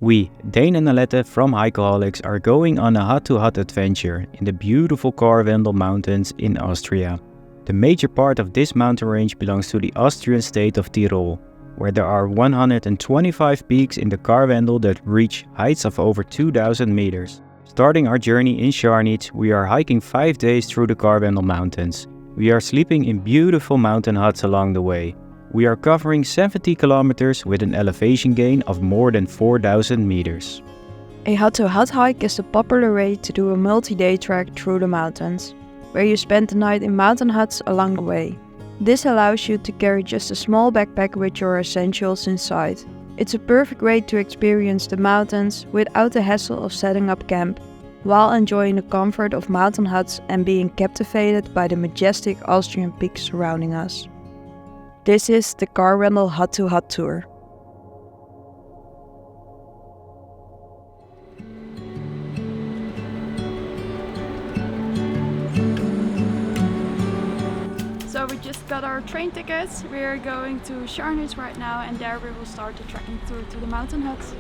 We, Deen and Alette from Hikaholics, are going on a hut-to-hut adventure in the beautiful Karwendel Mountains in Austria. The major part of this mountain range belongs to the Austrian state of Tyrol, where there are 125 peaks in the Karwendel that reach heights of over 2000 meters. Starting our journey in Scharnitz, we are hiking 5 days through the Karwendel Mountains. We are sleeping in beautiful mountain huts along the way. We are covering 70 kilometers with an elevation gain of more than 4000 meters. A hut-to-hut hike is the popular way to do a multi-day trek through the mountains, where you spend the night in mountain huts along the way. This allows you to carry just a small backpack with your essentials inside. It's a perfect way to experience the mountains without the hassle of setting up camp, while enjoying the comfort of mountain huts and being captivated by the majestic Austrian peaks surrounding us. This is the Karwendel hut-to-hut tour. So we just got our train tickets. We are going to Scharnitz right now, and there we will start the trekking tour to the mountain huts.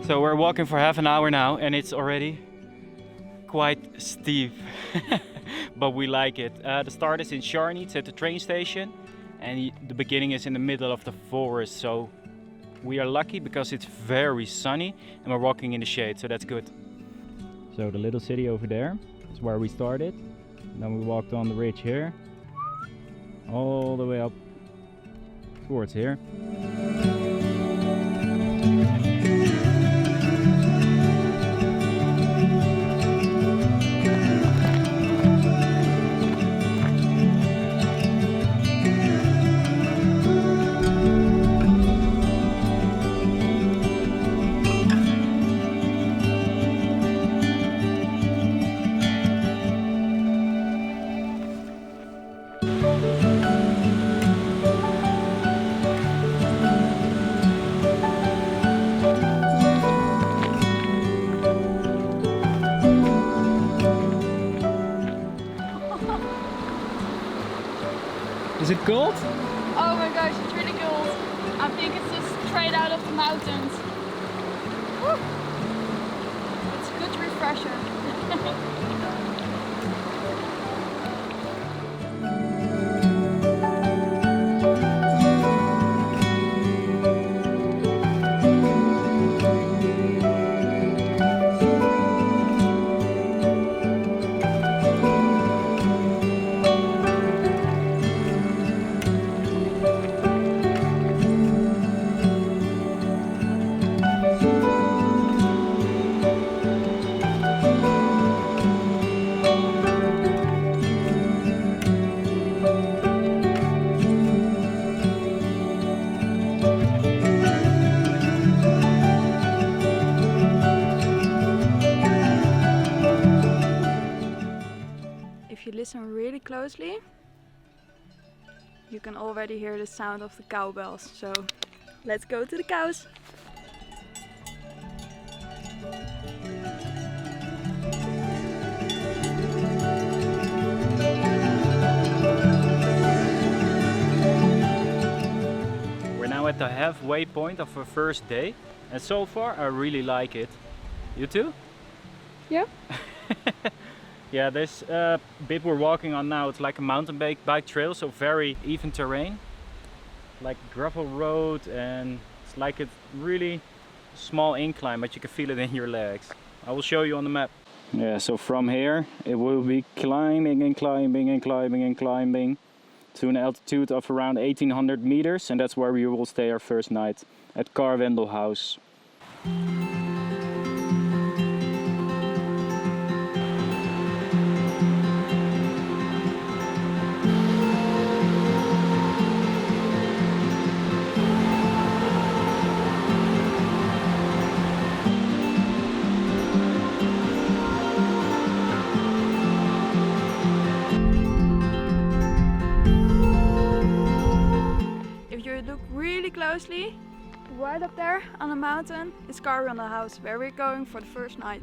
So we're walking for half an hour now and it's already quite steep, but we like it. The start is in Scharnitz at the train station and the beginning is in the middle of the forest. So we are lucky because it's very sunny and we're walking in the shade, so that's good. So the little city over there is where we started. Then we walked on the ridge here, all the way up towards here. Is it cold? Oh my gosh, it's really cold. I think it's just straight out of the mountains. Woo. It's a good refresher. If you listen really closely, you can already hear the sound of the cowbells. So let's go to the cows. We're now at the halfway point of our first day, and so far I really like it. You too? Yeah. Yeah, this bit we're walking on now, it's like a mountain bike trail, so very even terrain. Like gravel road, and it's like a really small incline, but you can feel it in your legs. I will show you on the map. Yeah, so from here it will be climbing and climbing and climbing and climbing to an altitude of around 1800 meters, and that's where we will stay our first night, at Karwendelhaus. closely, right up there on the mountain is Karwendelhaus, where we're going for the first night.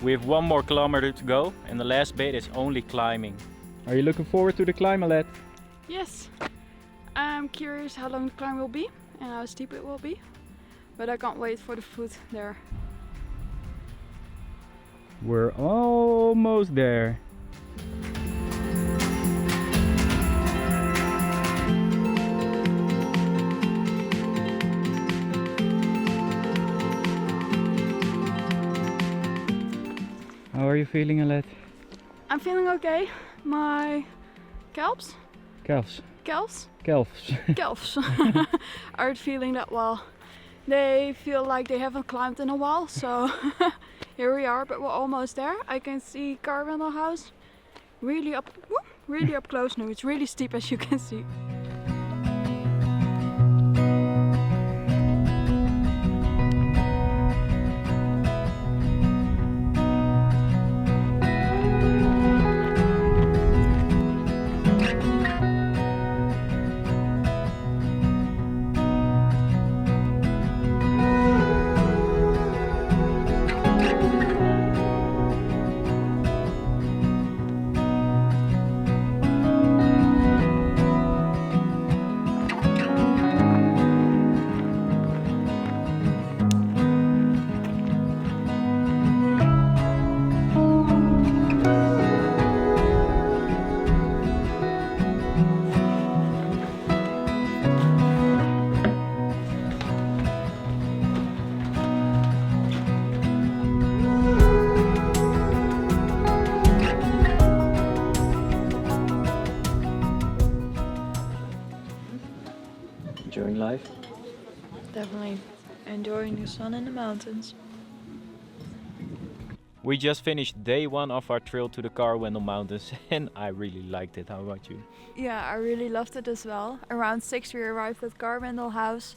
We have 1 more kilometer to go and the last bit is only climbing. Are you looking forward to the climb, Alette? Yes, I'm curious how long the climb will be and how steep it will be, but I can't wait for the food there. We're almost there. How are you feeling, Alette? I'm feeling okay. My calves Calves. aren't feeling that well. They feel like they haven't climbed in a while, so here we are, but we're almost there. I can see Karwendelhaus really up close now. It's really steep, as you can see. Enjoying life? Definitely enjoying the sun in the mountains. We just finished day 1 of our trail to the Karwendel Mountains and I really liked it. How about you? Yeah, I really loved it as well. Around 6 we arrived at Karwendelhaus.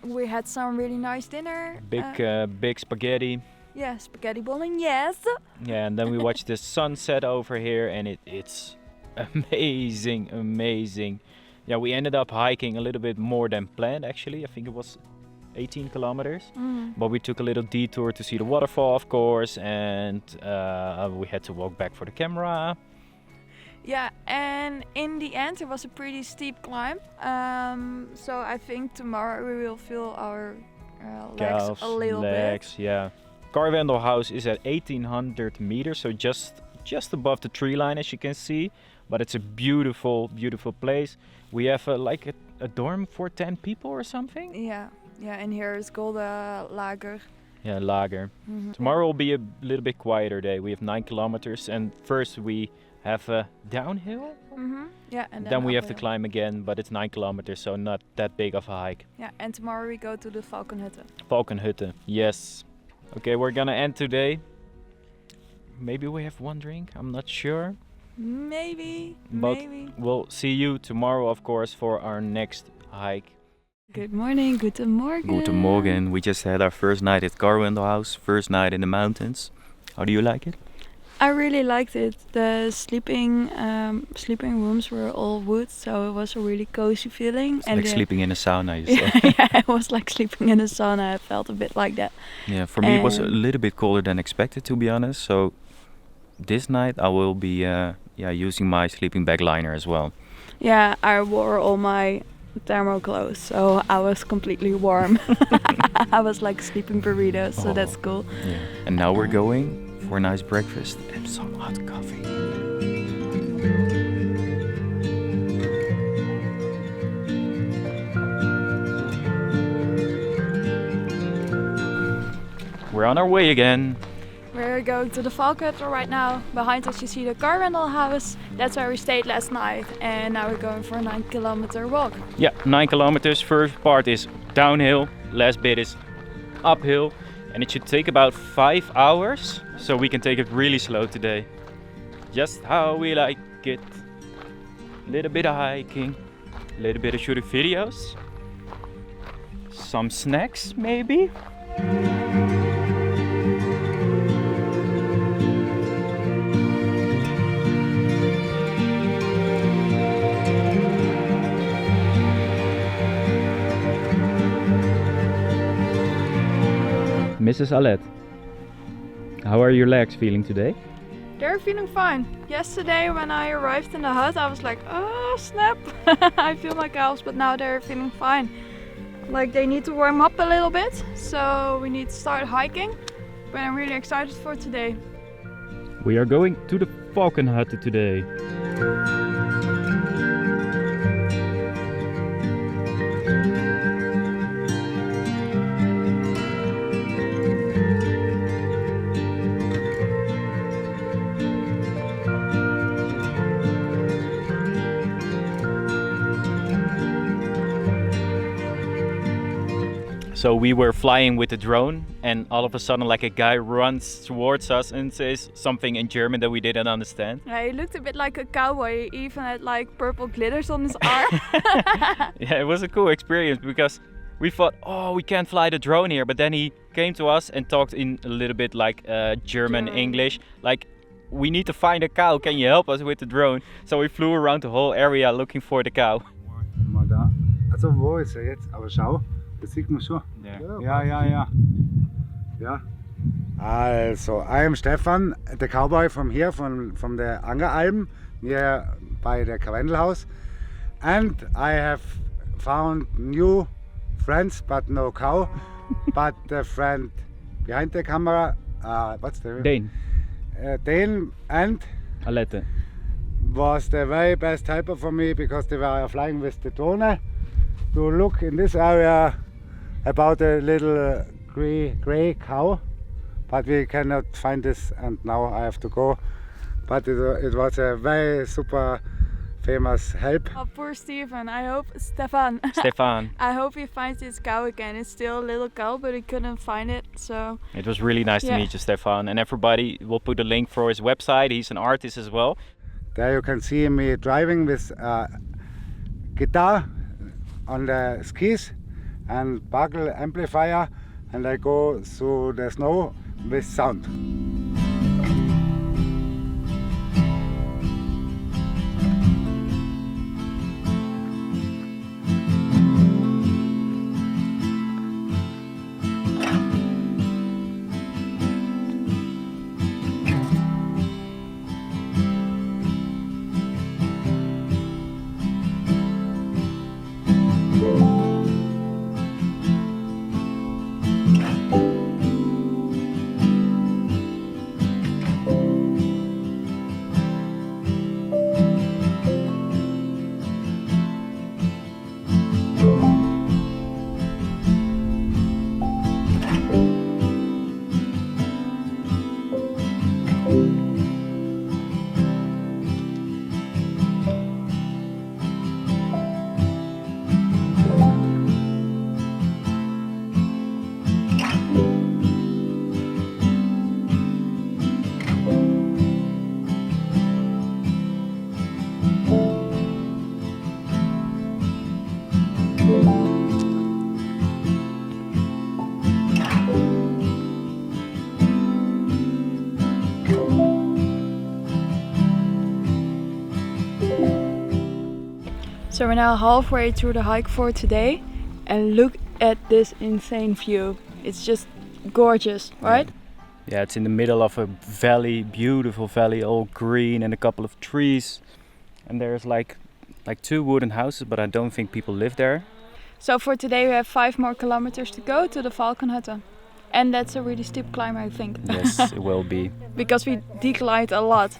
We had some really nice dinner. Big spaghetti. Yeah, spaghetti bolognese. Yeah, and then we watched the sunset over here and it's amazing. Yeah, we ended up hiking a little bit more than planned actually. I think it was 18 kilometers. But we took a little detour to see the waterfall, of course, and we had to walk back for the camera. Yeah, and in the end it was a pretty steep climb. So I think tomorrow we will feel our legs Calves, a little legs, bit. yeah. Karwendelhaus is at 1800 meters, so just above the tree line, as you can see. But it's a beautiful place. We have like a dorm for 10 people or something. Yeah, and here is Golden Lager. Yeah, lager. Tomorrow will be a little bit quieter day. We have 9 kilometers, and first we have a downhill. Yeah, and then we have to uphill. climb again, but it's 9 kilometers, so not that big of a hike. Yeah, and tomorrow we go to the Falkenhütte. Falkenhütte, yes. Okay, we're gonna end today. Maybe we have 1 drink, I'm not sure. Maybe. We'll see you tomorrow, of course, for our next hike. Good morning, guten Morgen. Guten Morgen. We just had our first night at Karwendelhaus, first night in the mountains. How do you like it? I really liked it. The sleeping rooms were all wood, so it was a really cozy feeling. It's like sleeping in a sauna, you say. Yeah, it was like sleeping in a sauna. I felt a bit like that. Yeah, for me it was a little bit colder than expected, to be honest. So this night I will be using my sleeping bag liner as well. Yeah, I wore all my thermal clothes, so I was completely warm. I was like sleeping burritos, so that's cool. Yeah. And now we're going for a nice breakfast and some hot coffee. We're on our way again. We're going to the Falkenhütte right now. Behind us you see the Karwendelhaus. That's where we stayed last night. And now we're going for a 9-kilometer walk. Yeah, 9 kilometers. First part is downhill, last bit is uphill. And it should take about 5 hours. So we can take it really slow today. Just how we like it. Little bit of hiking, A little bit of shooting videos. Some snacks, maybe? Mrs. Alette, how are your legs feeling today? They're feeling fine. Yesterday when I arrived in the hut I was like, oh snap, I feel my calves, but now they're feeling fine. Like they need to warm up a little bit, so we need to start hiking. But I'm really excited for today. We are going to the Falcon Hut today. So we were flying with the drone and all of a sudden like a guy runs towards us and says something in German that we didn't understand. Yeah, he looked a bit like a cowboy, he even had like purple glitters on his arm. Yeah, it was a cool experience because we thought, oh, we can't fly the drone here. But then he came to us and talked in a little bit like German, English. Like, we need to find a cow, can you help us with the drone? So we flew around the whole area looking for the cow. Mal da. Also wo ist er jetzt? Aber schau. Das sieht man schon. Ja. Also, I am Stefan, the cowboy from here, from the Alm, near by the Karwendelhaus. And I have found new friends, but no cow. But the friend behind the camera, what's the name? Deen. Deen and Alette. Was the very best helper for me because they were flying with the drone to look in this area about a little grey cow, but we cannot find this and now I have to go. But it was a very super famous help. Oh, poor Stefan. Stefan. I hope he finds his cow again. It's still a little cow, but he couldn't find it. So it was really nice to meet you, Stefan. And everybody will put a link for his website. He's an artist as well. There you can see me driving with guitar on the skis and buckle amplifier, and I go through the snow with sound. So we're now halfway through the hike for today, and look at this insane view. It's just gorgeous, right? Yeah, it's in the middle of a valley, beautiful valley, all green and a couple of trees. And there's like 2 wooden houses, but I don't think people live there. So for today we have 5 more kilometers to go to the Falkenhütte. And that's a really steep climb, I think. Yes, it will be. Because we declined a lot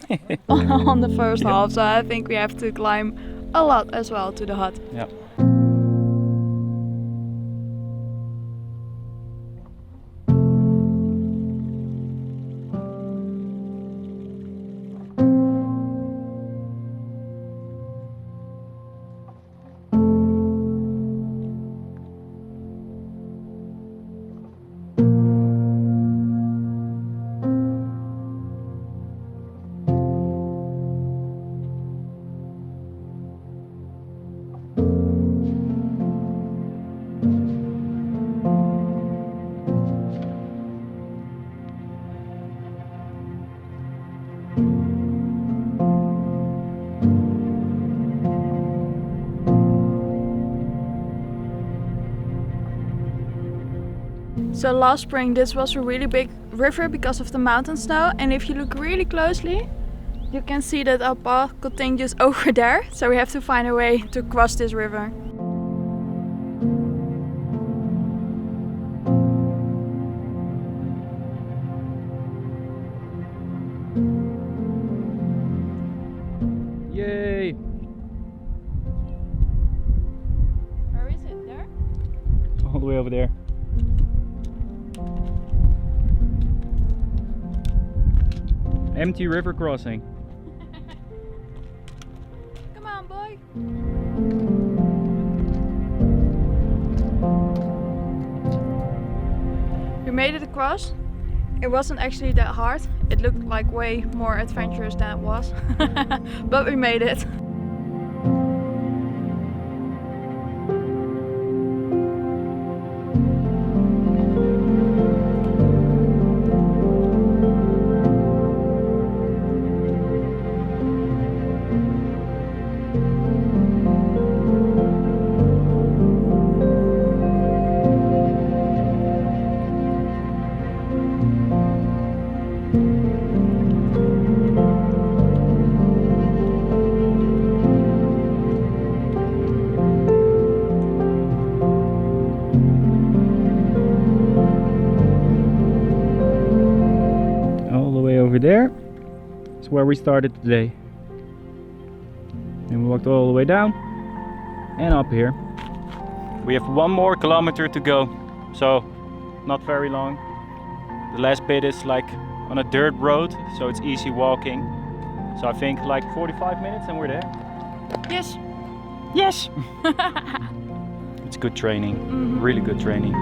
on the first half, so I think we have to climb a lot as well to the hut. Yeah. So last spring this was a really big river because of the mountain snow, and if you look really closely you can see that our path continues over there, so we have to find a way to cross this river. Yay! Where is it? There? All the way over there. Empty river crossing. Come on, boy! We made it across. It wasn't actually that hard. It looked like way more adventurous than it was. But we made it. Over there is where we started today, and we walked all the way down and up here. We have 1 more kilometer to go, so not very long. The last bit is like on a dirt road, so it's easy walking. So I think like 45 minutes and we're there. Yes! Yes! It's good training, really good training.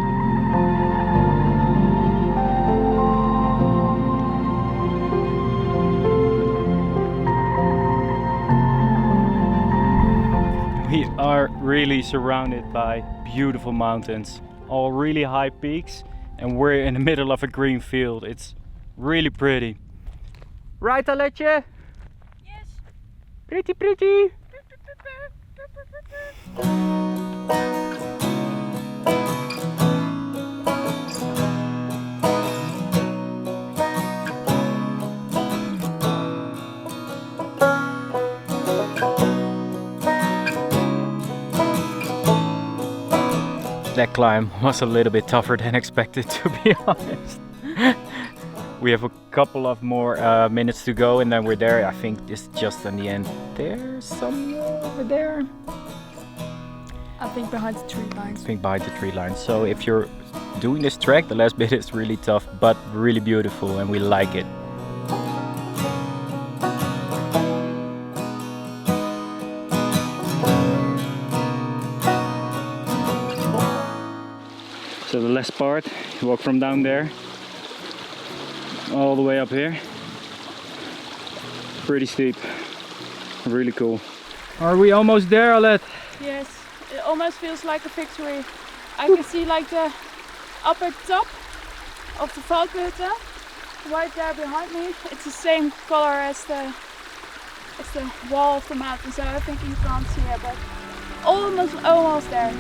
We are really surrounded by beautiful mountains, all really high peaks, and we're in the middle of a green field. It's really pretty. Right, Alette? Yes! Pretty, pretty! That climb was a little bit tougher than expected, to be honest. We have a couple of more minutes to go and then we're there. I think it's just in the end there, somewhere over there. I think behind the tree lines. I think behind the tree line. So if you're doing this trek, the last bit is really tough but really beautiful and we like it. So the last part, you walk from down there all the way up here. Pretty steep, really cool. Are we almost there, Alette? Yes, it almost feels like a victory. I can see like the upper top of the Falkenhütte right there behind me. It's the same color as the wall of the mountain, so I think you can't see it, but almost there.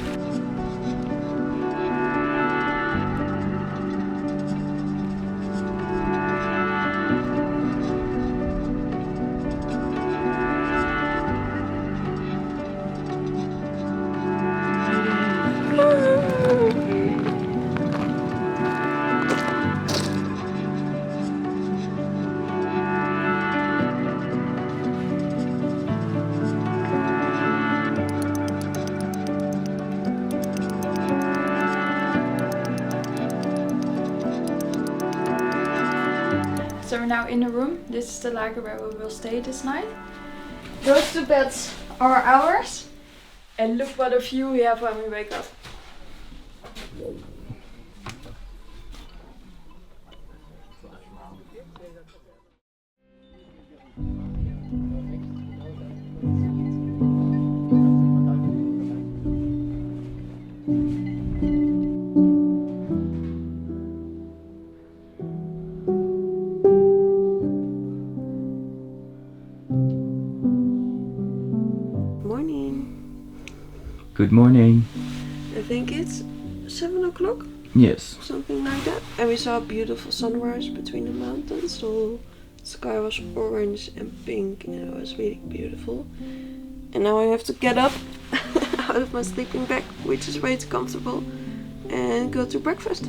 So we're now in the room. This is the lager where we will stay this night. Those 2 beds are ours. And look what a view we have when we wake up. Good morning. I think it's 7 o'clock. Yes. Something like that. And we saw a beautiful sunrise between the mountains. The sky was orange and pink and it was really beautiful. And now I have to get up out of my sleeping bag, which is way too comfortable, and go to breakfast.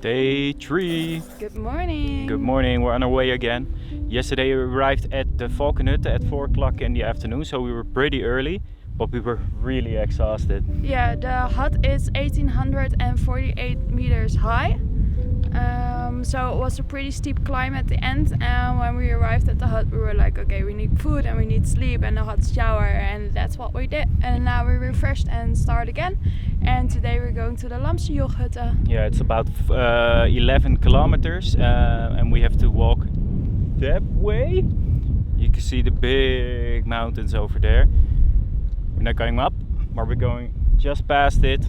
Day 3. Good morning. Good morning, we're on our way again. Yesterday we arrived at the Falkenhütte at 4 o'clock in the afternoon, so we were pretty early, but we were really exhausted. Yeah, the hut is 1848 meters high. So it was a pretty steep climb at the end, and when we arrived at the hut we were like, okay, we need food and we need sleep and a hot shower, and that's what we did. And now we're refreshed and start again. And today we're going to the Lamsenjochhütte. Yeah, it's about 11 kilometers and we have to walk that way. You can see the big mountains over there. We're not going up, but we're going just past it,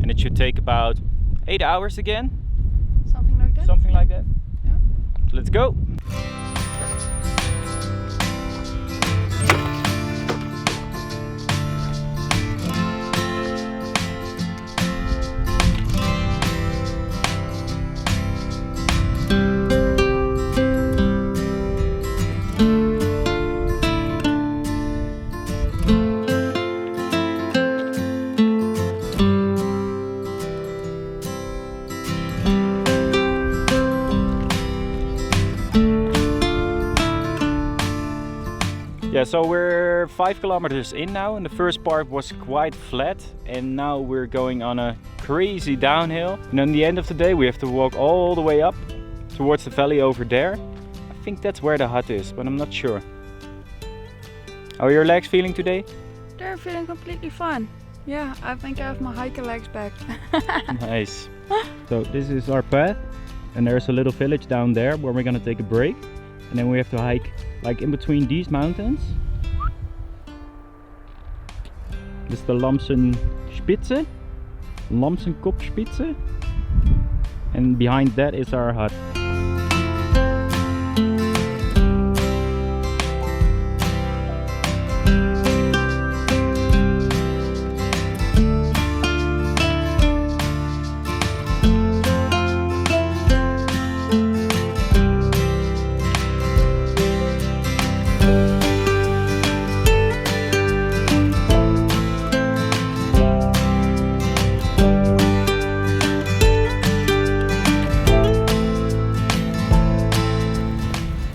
and it should take about 8 hours again. Something like that? Something like that. Yeah. Let's go! Yeah, so we're 5 kilometers in now, and the first part was quite flat, and now we're going on a crazy downhill. And on the end of the day we have to walk all the way up towards the valley over there. I think that's where the hut is, but I'm not sure. How are your legs feeling today? They're feeling completely fine. Yeah, I think I have my hiker legs back. Nice. So this is our path, and there's a little village down there where we're gonna take a break, and then we have to hike like in between these mountains. This is the Lamsenjochhütte, and behind that is our hut.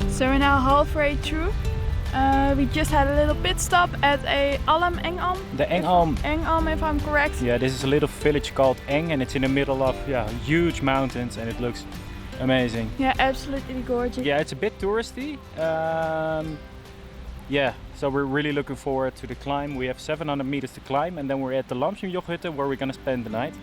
So we're now halfway through. We just had a little pit stop at a Alm, The Alm. Alm, if I'm correct. Yeah, this is a little village called Eng, and it's in the middle of huge mountains, and it looks amazing. Yeah, absolutely gorgeous. Yeah, it's a bit touristy. Yeah, so we're really looking forward to the climb. We have 700 meters to climb, and then we're at the Lamsenjochhütte where we're gonna spend the night.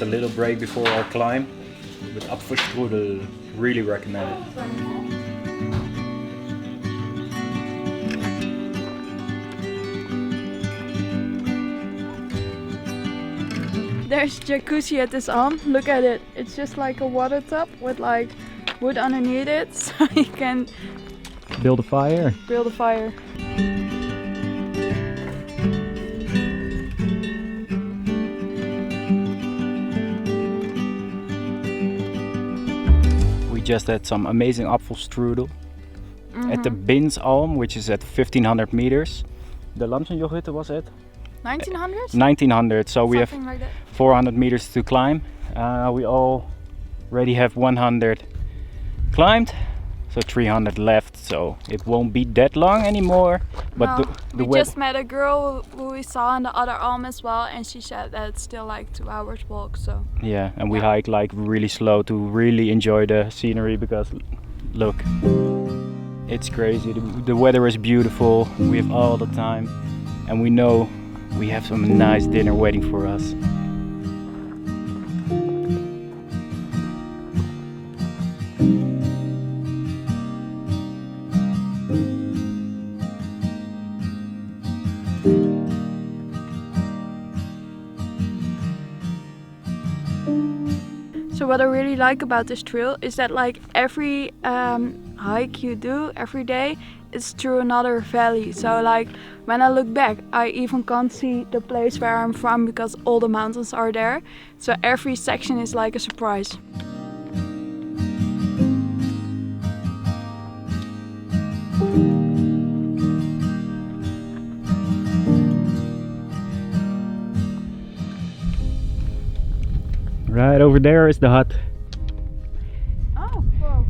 A little break before our climb with Apfelstrudel. Really recommend it. There's jacuzzi at this Alm. Look at it. It's just like a water tub with like wood underneath it, so you can build a fire. Build a fire. We just had some amazing Apfelstrudel at the Deen Alette, which is at 1500 meters. The Lamsenjochhütte was at 1900? 1900, so we have like that. 400 meters to climb. We already have 100 climbed, so 300 left, so it won't be that long anymore. But no, we just met a girl who we saw in the other Alm as well, and she said that it's still like 2 hours walk. So yeah, and we hike like really slow to really enjoy the scenery, because look, it's crazy. The weather is beautiful. We have all the time, and we know We have some nice dinner waiting for us. So what I really like about this trail is that like every hike you do every day, it's through another valley. So like when I look back, I even can't see the place where I'm from because all the mountains are there. So every section is like a surprise. Right over there is the hut. Oh, whoa.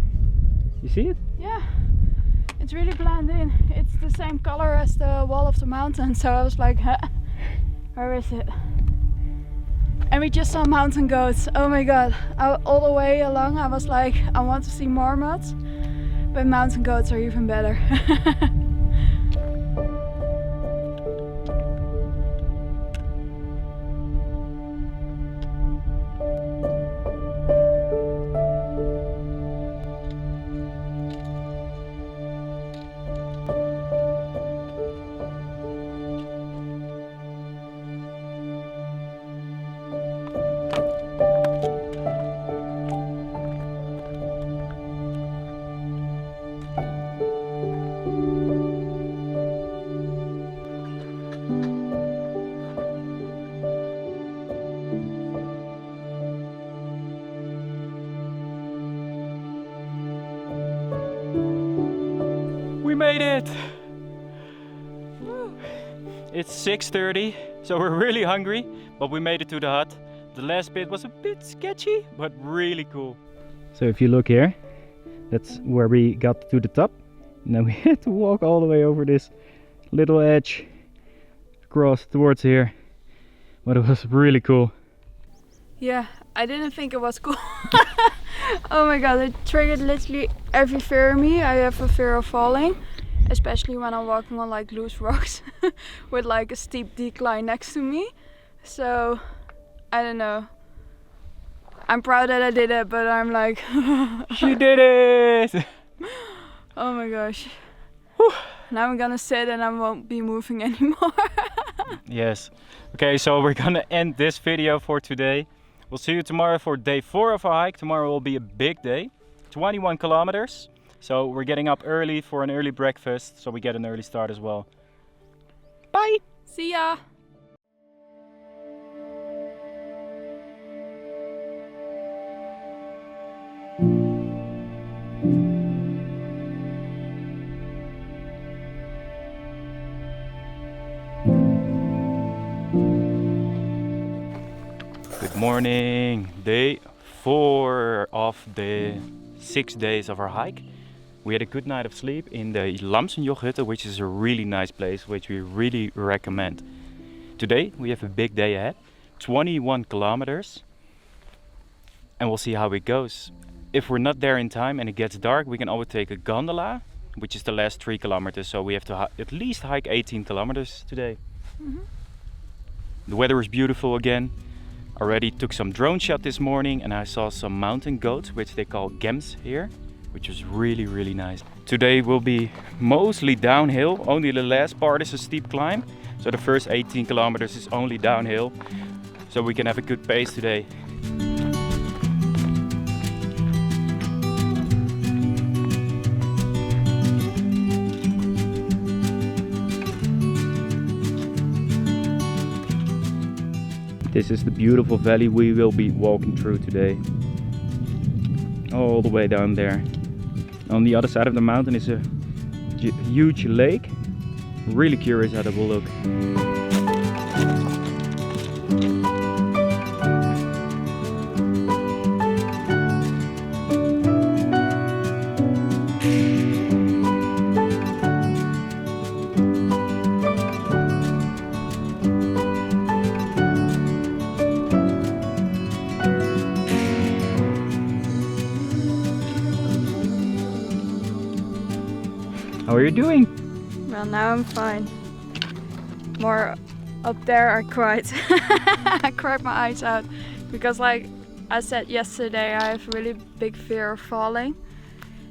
You see it? Yeah, it's really blended in. It's the same color as the wall of the mountain. So I was like, huh? Where is it? And we just saw mountain goats. Oh my god. All the way along I was like, I want to see marmots. But mountain goats are even better. We made it! It's 6:30, so we're really hungry, but we made it to the hut. The last bit was a bit sketchy, but really cool. So if you look here, that's where we got to the top. And then we had to walk all the way over this little edge across towards here. But it was really cool. Yeah, I didn't think it was cool. Oh my god, it triggered literally every fear in me. I have a fear of falling, especially when I'm walking on like loose rocks with like a steep decline next to me. So, I don't know. I'm proud that I did it, but I'm like... She did it! Oh my gosh. Whew. Now I'm gonna sit and I won't be moving anymore. Yes. Okay, so we're gonna end this video for today. We'll see you tomorrow for day 4 of our hike. Tomorrow will be a big day, 21 kilometers. So we're getting up early for an early breakfast, so we get an early start as well. Bye! See ya! Good morning! Day 4 of the 6 days of our hike. We had a good night of sleep in the Lamsenjoch Hütte, which is a really nice place, which we really recommend. Today we have a big day ahead, 21 kilometers, and we'll see how it goes. If we're not there in time and it gets dark, we can always take a gondola, which is the last 3 kilometers, so we have to at least hike 18 kilometers today. The weather is beautiful again. Already took some drone shot this morning and I saw some mountain goats, which they call gems here, which was really, really nice. Today will be mostly downhill. Only the last part is a steep climb. So the first 18 kilometers is only downhill. So we can have a good pace today. This is the beautiful valley we will be walking through today. All the way down there. On the other side of the mountain is a huge lake. Really curious how that will look. How are you doing? Well, now I'm fine. More Up there I cried. I cried my eyes out because, like I said yesterday, I have really big fear of falling.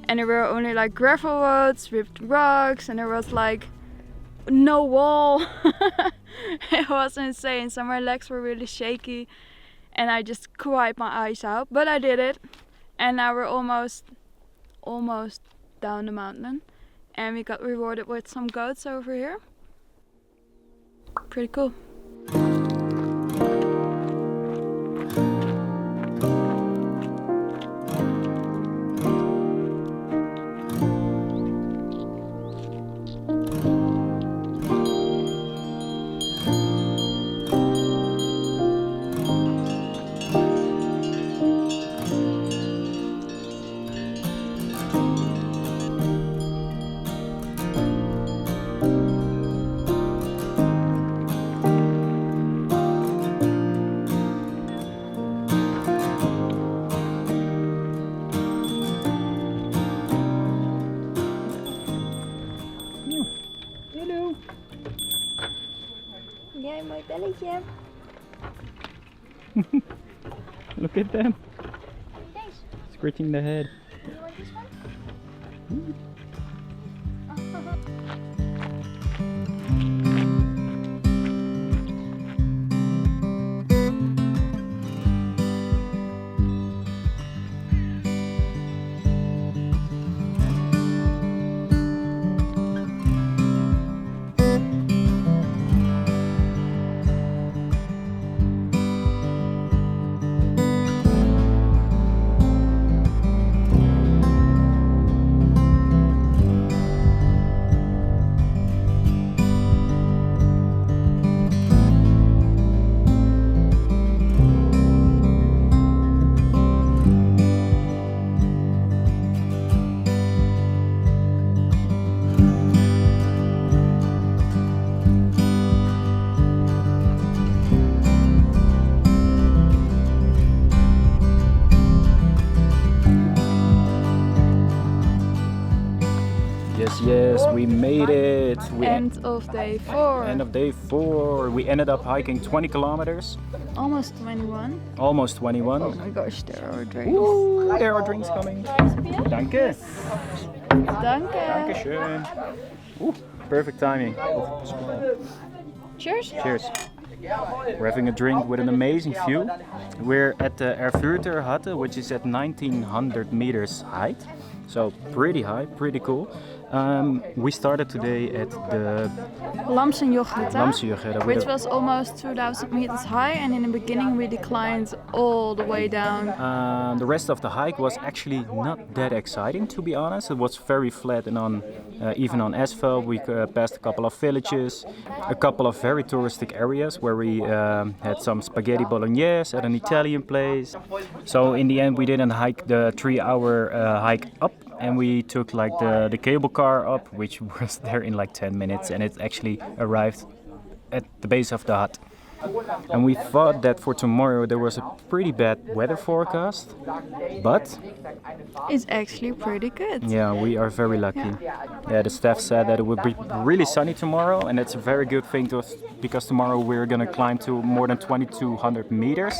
And there were only like gravel roads with rocks, and there was like no wall. It was insane. So my legs were really shaky and I just cried my eyes out, but I did it. And now we're almost down the mountain, and we got rewarded with some goats over here. Pretty cool. Jij mooi belletje. Look at them. Deze. Scratching the head. You want this one? Yes, we made it. End of day 4. End of day 4. We ended up hiking 20 kilometers. Almost 21. Almost 21. Oh my gosh, there are drinks. Ooh, there are drinks coming. Danke. Danke. Dankeschön. Ooh, perfect timing. Cheers. Cheers. We're having a drink with an amazing view. We're at the Erfurter Hütte, which is at 1900 meters height. So pretty high, pretty cool. We started today at the Lamsenjoch Lamsenjochhütte, which was almost 2000 meters high, and in the beginning we declined all the way down. The rest of the hike was actually not that exciting, to be honest. It was very flat and even on asphalt. We passed a couple of villages, a couple of very touristic areas where we had some spaghetti bolognese at an Italian place. So in the end we didn't hike the 3-hour hike up, and we took like the cable car up, which was there in like 10 minutes, and it actually arrived at the base of the hut. And we thought that for tomorrow there was a pretty bad weather forecast, but it's actually pretty good. Yeah, we are very lucky. Yeah, the staff said that it would be really sunny tomorrow, and it's a very good thing to us because tomorrow we're gonna climb to more than 2200 meters,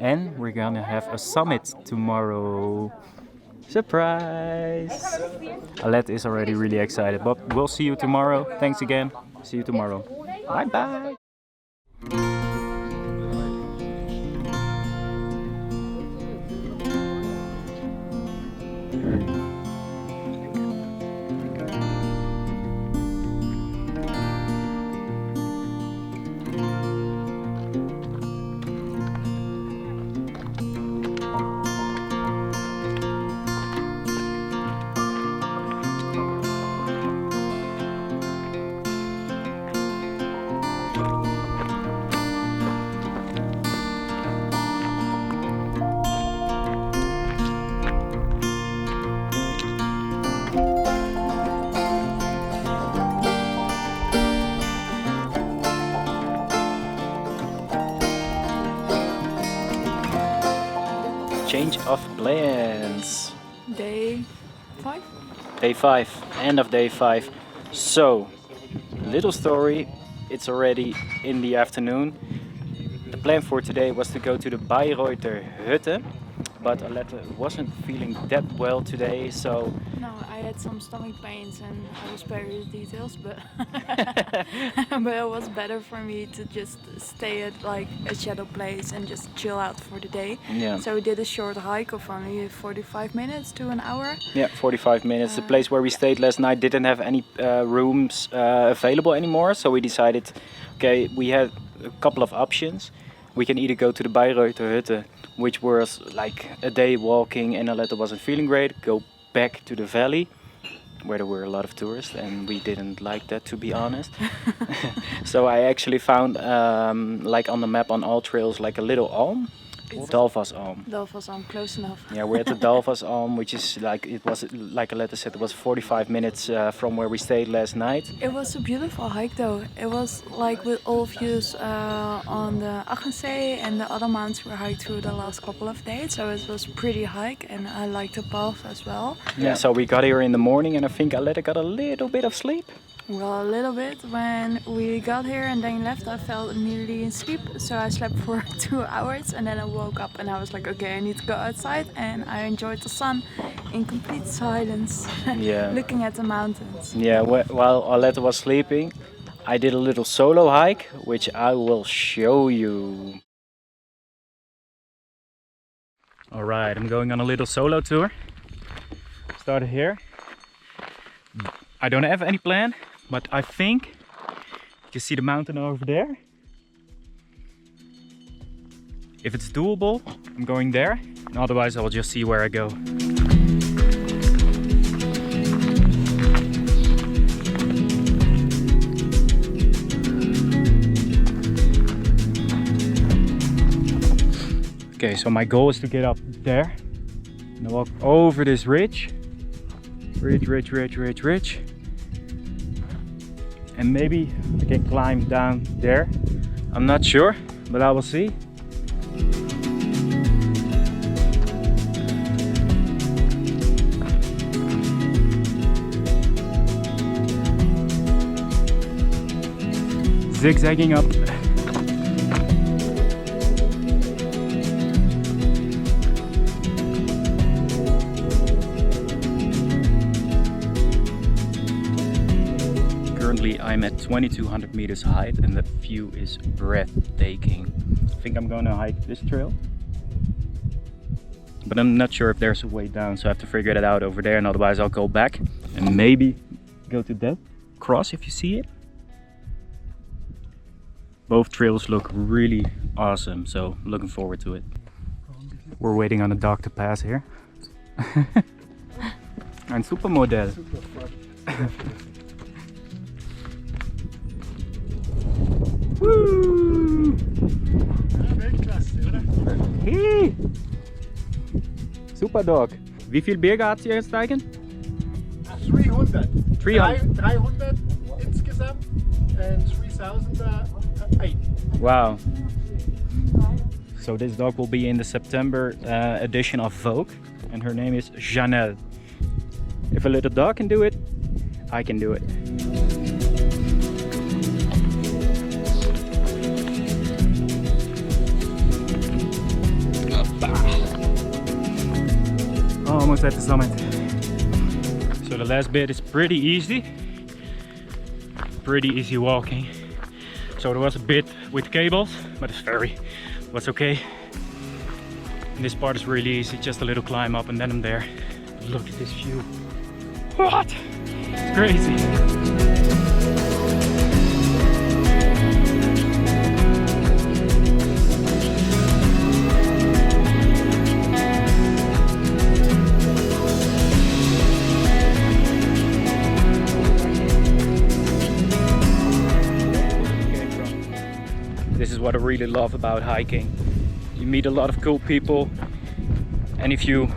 and we're gonna have a summit tomorrow. Surprise! Alette is already really excited, but we'll see you tomorrow. Thanks again. See you tomorrow. Bye bye! Change of plans. Day 5? Day 5, end of day 5. So, little story. it's already in the afternoon. The plan for today was to go to the Bayreuther Hütte, but Alette wasn't feeling that well today, so... No, I had some stomach pains and I will spare you the details, but but it was better for me to just stay at like a shadow place and just chill out for the day. Yeah. So we did a short hike of only 45 minutes to an hour. Yeah, 45 minutes. The place where we stayed last night didn't have any rooms available anymore, so we decided, okay, we had a couple of options. We can either go to the Bayreuther Hütte, which was like a day walking and Alette wasn't feeling great, go back to the valley, where there were a lot of tourists, and we didn't like that, to be honest. So I actually found, like on the map on all trails, like a little alm. Dalfaz Alm. Dalfaz Alm, close enough. Yeah, we're at the Dalfaz Alm, which is like, it was, like Alette said, it was 45 minutes from where we stayed last night. It was a beautiful hike though. It was like with all views on the Achensee and the other mountains we hiked through the last couple of days. So it was a pretty hike and I liked the path as well. Yeah, so we got here in the morning and I think Alette got a little bit of sleep. Well, a little bit. When we got here and then left, I fell immediately in sleep. So I slept for 2 hours and then I woke up and I was like, okay, I need to go outside. And I enjoyed the sun in complete silence, looking at the mountains. Yeah, while Alette was sleeping, I did a little solo hike, which I will show you. All right, I'm going on a little solo tour. Started here. I don't have any plan, but I think you can see the mountain over there. If it's doable, I'm going there. And otherwise, I'll just see where I go. Okay, so my goal is to get up there and walk over this ridge. Ridge. And maybe I can climb down there. I'm not sure, but I will see. Zigzagging up. I'm at 2200 meters height and the view is breathtaking. I think I'm gonna hike this trail, but I'm not sure if there's a way down, so I have to figure that out over there, and otherwise I'll go back and maybe go to that cross if you see it. Both trails look really awesome, so I'm looking forward to it. We're waiting on the dog to pass here. Ein Supermodell. Woo! Weltklasse, oder? Hey! Super Dog. Wie viel Berge hat sie jetzt steigen? 300. 300. 300 insgesamt and 3008. Wow. So this dog will be in the September edition of Vogue, and her name is Janelle. If a little dog can do it, I can do it. Almost at the summit. So the last bit is pretty easy walking. So there was a bit with cables, but it's was okay. And this part is really easy, just a little climb up and then I'm there. Look at this view. What? It's crazy. This is what I really love about hiking. You meet a lot of cool people, and if you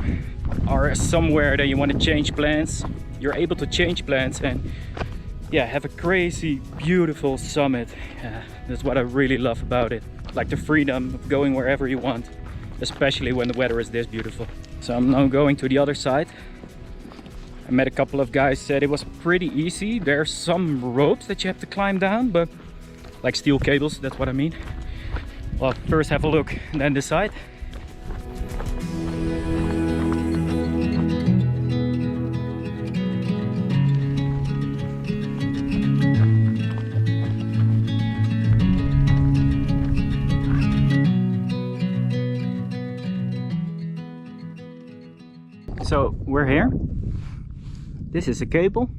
are somewhere that you want to change plans, you're able to change plans and have a crazy beautiful summit. That's what I really love about it. Like the freedom of going wherever you want, especially when the weather is this beautiful. So I'm now going to the other side. I met a couple of guys, said it was pretty easy. There are some ropes that you have to climb down, but like steel cables, that's what I mean. Well, first have a look and then decide. So we're here. This is a cable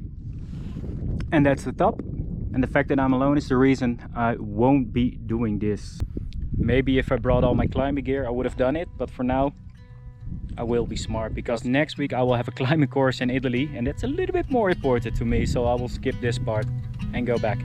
and that's the top. And the fact that I'm alone is the reason I won't be doing this. Maybe if I brought all my climbing gear I would have done it, but for now I will be smart, because next week I will have a climbing course in Italy and that's a little bit more important to me, so I will skip this part and go back.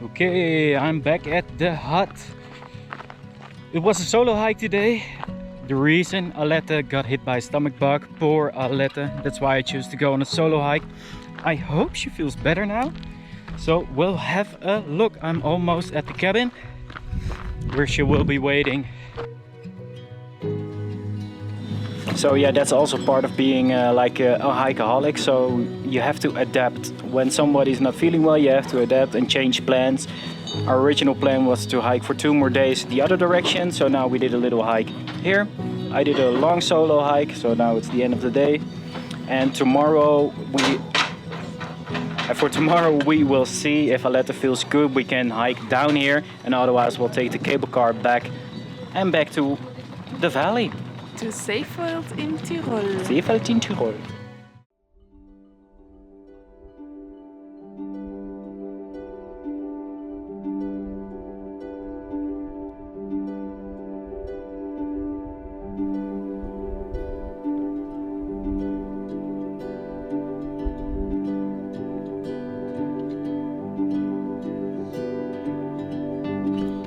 Okay, I'm back at the hut. It was a solo hike today. The reason Alette got hit by a stomach bug, poor Alette. That's why I choose to go on a solo hike. I hope she feels better now. So we'll have a look. I'm almost at the cabin where she will be waiting. So yeah, that's also part of being like a hike-aholic. So you have to adapt. When somebody's not feeling well, you have to adapt and change plans. Our original plan was to hike for 2 more days the other direction. So now we did a little hike here. I did a long solo hike, so now it's the end of the day. And tomorrow for tomorrow we will see if Alette feels good. We can hike down here, and otherwise we'll take the cable car back to the valley. To Seefeld in Tirol. Seefeld in Tirol.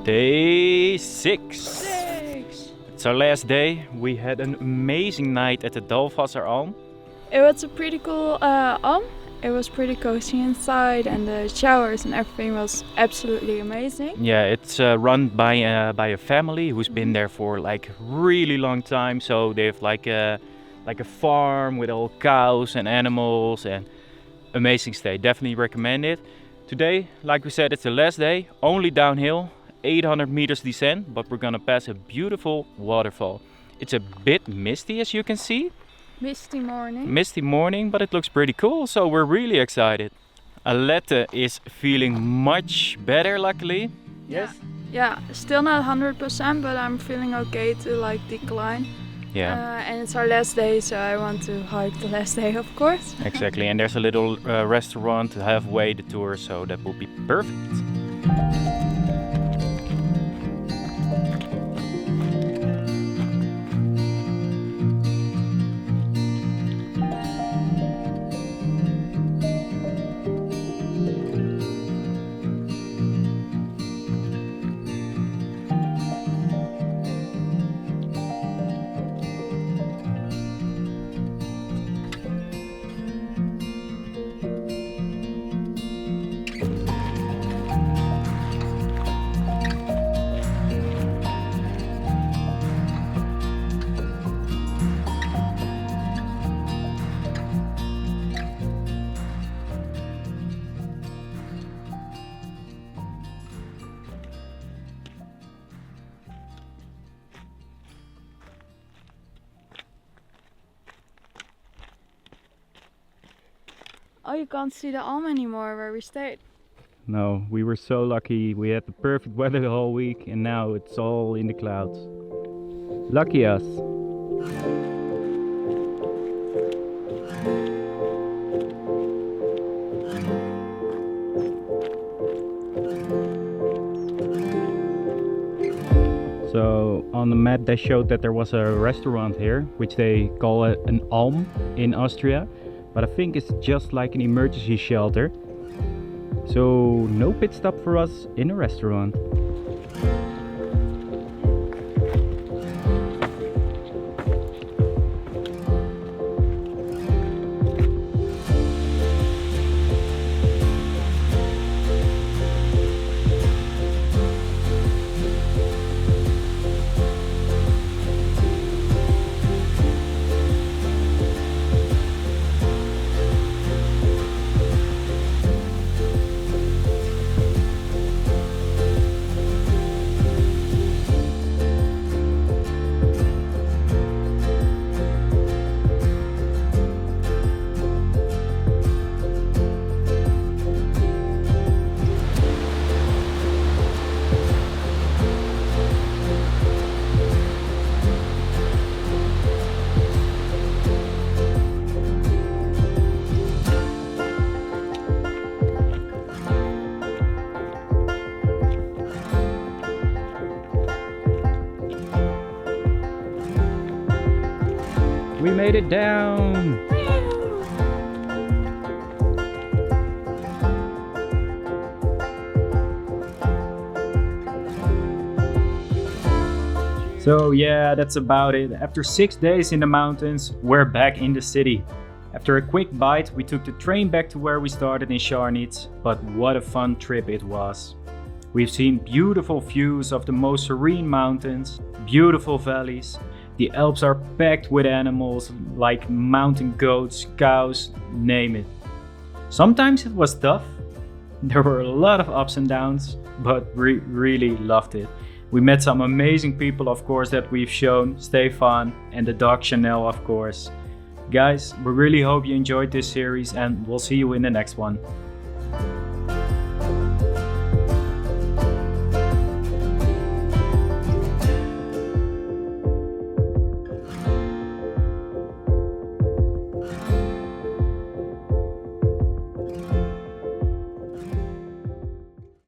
Day 6. It's our last day. We had an amazing night at the Dalfaz Alm. It was a pretty cool alm. It was pretty cozy inside, and the showers and everything was absolutely amazing. Yeah, it's run by a family who's been there for like really long time. So they have like a farm with all cows and animals, and amazing stay. Definitely recommend it. Today, like we said, it's the last day. Only downhill. 800 meters descent, but we're gonna pass a beautiful waterfall. It's a bit misty, as you can see. Misty morning. Misty morning, but it looks pretty cool, so we're really excited. Alette is feeling much better, luckily. Yes? Yeah, still not 100%, but I'm feeling okay to like decline. Yeah. And it's our last day, so I want to hike the last day, of course. Exactly, and there's a little restaurant halfway the tour, so that will be perfect. Oh, you can't see the alm anymore where we stayed. No, we were so lucky. We had the perfect weather the whole week and now it's all in the clouds. Lucky us. So on the map they showed that there was a restaurant here, which they call an Alm in Austria, but I think it's just like an emergency shelter. So no pit stop for us in a restaurant. We made it down! So yeah, that's about it. After 6 days in the mountains, we're back in the city. After a quick bite, we took the train back to where we started in Scharnitz, but what a fun trip it was. We've seen beautiful views of the most serene mountains, beautiful valleys. The Alps are packed with animals like mountain goats, cows, name it. Sometimes it was tough. There were a lot of ups and downs, but we really loved it. We met some amazing people, of course, that we've shown, Stefan and the dog Chanel, of course. Guys, we really hope you enjoyed this series and we'll see you in the next one.